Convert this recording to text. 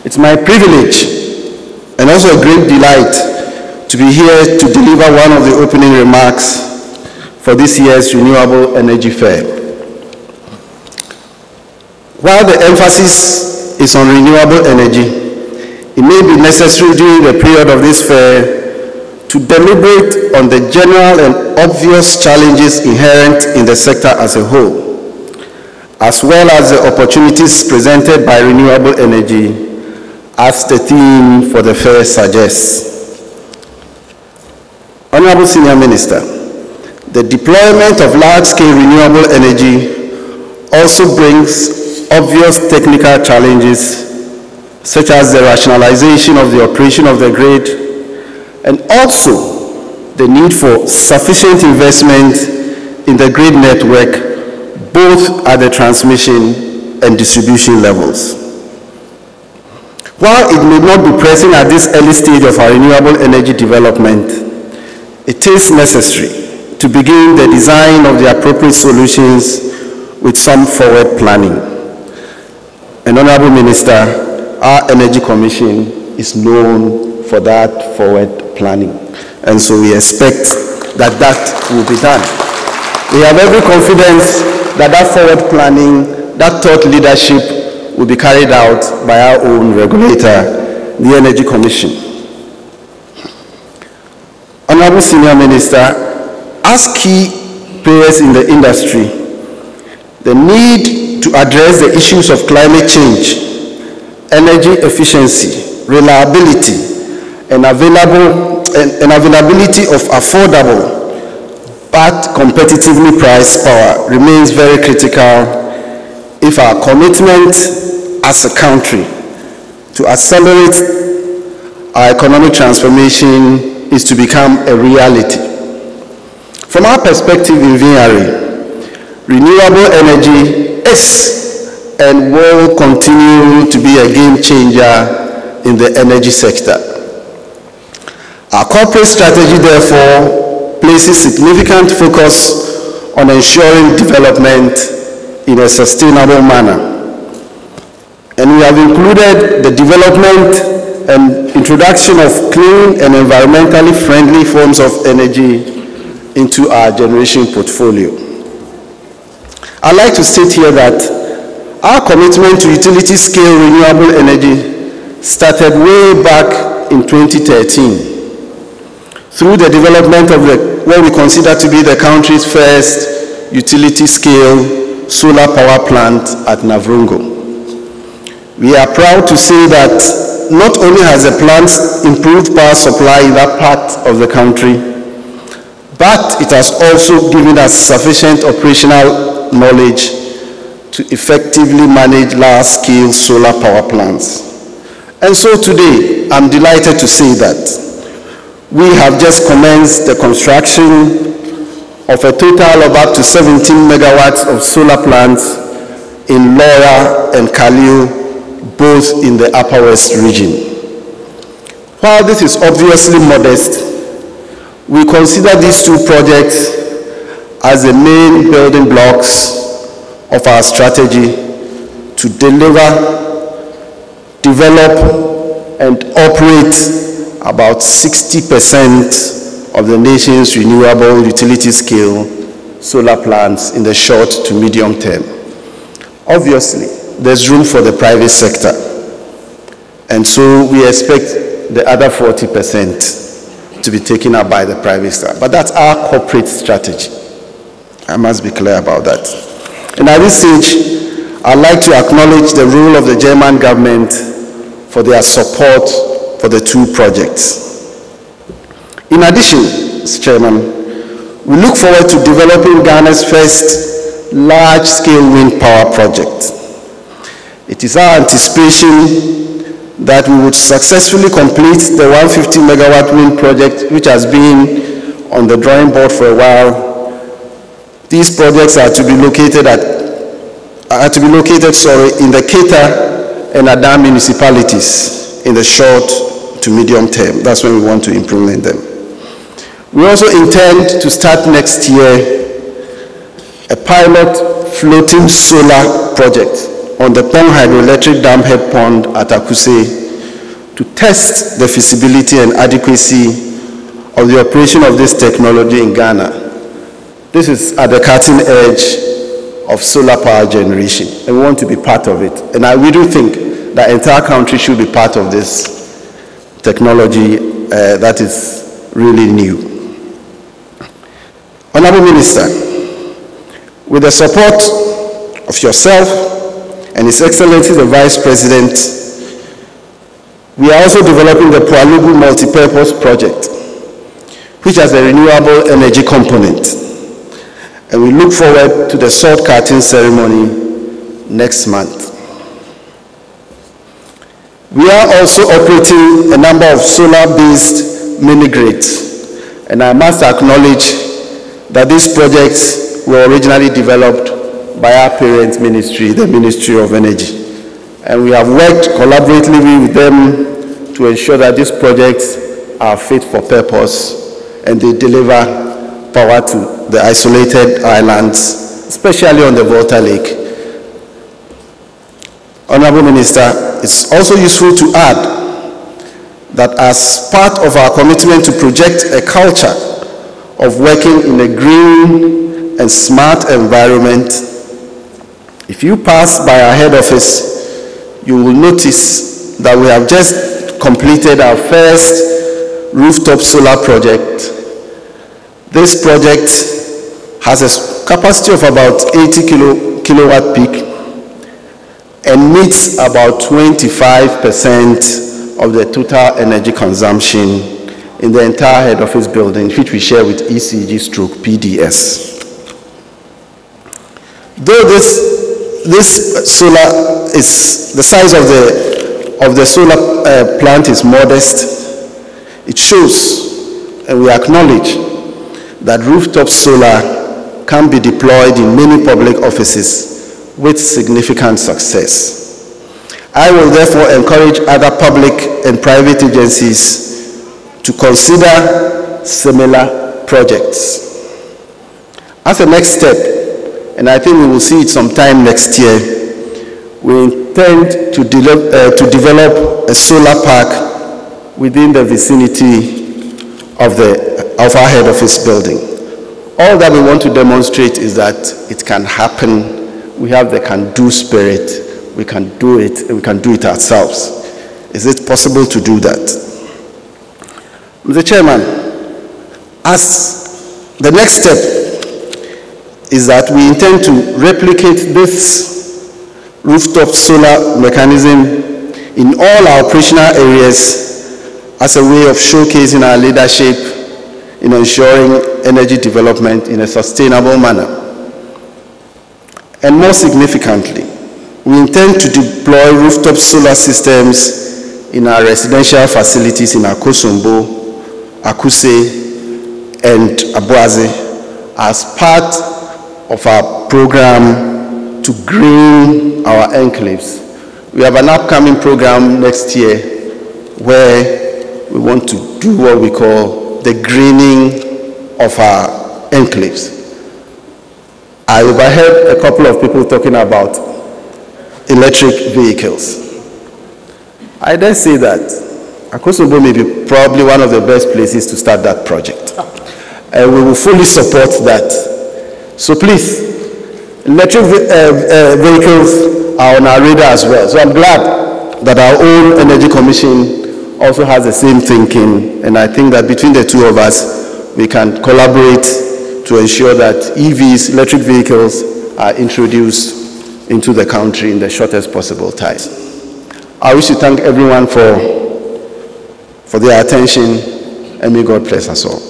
It's my privilege and also a great delight to be here to deliver one of the opening remarks for this year's Renewable Energy Fair. While the emphasis is on renewable energy, it may be necessary during the period of this fair to deliberate on the general and obvious challenges inherent in the sector as a whole, as well as the opportunities presented by renewable energy, as the theme for the fair suggests. Honorable Senior Minister, the deployment of large-scale renewable energy also brings obvious technical challenges, such as the rationalization of the operation of the grid, and also the need for sufficient investment in the grid network, both at the transmission and distribution levels. While it may not be pressing at this early stage of our renewable energy development, it is necessary to begin the design of the appropriate solutions with some forward planning. And Honorable Minister, our Energy Commission is known for that forward planning. And so we expect that that will be done. We have every confidence that that forward planning, that thought leadership will be carried out by our own regulator, the Energy Commission. Honorable Senior Minister, as key players in the industry, the need to address the issues of climate change, energy efficiency, reliability, and availability of affordable but competitively priced power remains very critical if our commitment as a country to accelerate our economic transformation is to become a reality. From our perspective in VRA, renewable energy is and will continue to be a game changer in the energy sector. Our corporate strategy, therefore, places significant focus on ensuring development in a sustainable manner. And we have included the development and introduction of clean and environmentally friendly forms of energy into our generation portfolio. I'd like to state here that our commitment to utility-scale renewable energy started way back in 2013 through the development of what we consider to be the country's first utility-scale solar power plant at Navrongo. We are proud to say that not only has the plant improved power supply in that part of the country, but it has also given us sufficient operational knowledge to effectively manage large-scale solar power plants. And so today, I'm delighted to say that we have just commenced the construction of a total of up to 17 megawatts of solar plants in Laura and Kalio, both in the Upper West region. While this is obviously modest, we consider these two projects as the main building blocks of our strategy to deliver, develop, and operate about 60% of the nation's renewable utility-scale solar plants in the short to medium term. Obviously, there's room for the private sector, and so we expect the other 40% to be taken up by the private sector. But that's our corporate strategy. I must be clear about that. And at this stage, I'd like to acknowledge the role of the German government for their support for the two projects. In addition, Mr. Chairman, we look forward to developing Ghana's first large-scale wind power project. It is our anticipation that we would successfully complete the 150 megawatt wind project, which has been on the drawing board for a while. These projects are to be located in the Keita and Adam municipalities in the short to medium term. That's when we want to implement them. We also intend to start next year a pilot floating solar project on the Pong Hydroelectric Dam Head Pond at Akuse to test the feasibility and adequacy of the operation of this technology in Ghana. This is at the cutting edge of solar power generation, and we want to be part of it. And we do think that the entire country should be part of this technology that is really new. Honorable Minister, with the support of yourself and His Excellency the Vice President, we are also developing the Pualugu Multipurpose Project, which has a renewable energy component. And we look forward to the salt cutting ceremony next month. We are also operating a number of solar-based mini-grids, and I must acknowledge that these projects were originally developed by our parent ministry, the Ministry of Energy. And we have worked collaboratively with them to ensure that these projects are fit for purpose and they deliver power to the isolated islands, especially on the Volta Lake. Honorable Minister, it's also useful to add that as part of our commitment to project a culture of working in a green and smart environment, if you pass by our head office, you will notice that we have just completed our first rooftop solar project. This project has a capacity of about 80 kilowatt peak and meets about 25% of the total energy consumption in the entire head office building, which we share with ECG/PDS. Though this solar is, the size of the solar plant is modest, it shows, and we acknowledge, that rooftop solar can be deployed in many public offices with significant success. I will therefore encourage other public and private agencies to consider similar projects. As a next step, and I think we will see it sometime next year, we intend to develop a solar park within the vicinity of our head office building. All that we want to demonstrate is that it can happen. We have the can-do spirit. We can do it, and we can do it ourselves. Is it possible to do that? Mr. Chairman, as the next step is that we intend to replicate this rooftop solar mechanism in all our operational areas as a way of showcasing our leadership in ensuring energy development in a sustainable manner. And more significantly, we intend to deploy rooftop solar systems in our residential facilities in Akosombo, Akuse, and Abuaze as part of our program to green our enclaves. We have an upcoming program next year where we want to do what we call the greening of our enclaves. I overheard a couple of people talking about electric vehicles. I dare say that Akosombo may be probably one of the best places to start that project. And we will fully support that. So please, electric vehicles are on our radar as well. So I'm glad that our own Energy Commission also has the same thinking, and I think that between the two of us, we can collaborate to ensure that EVs, electric vehicles, are introduced into the country in the shortest possible time. I wish to thank everyone for their attention, and may God bless us all.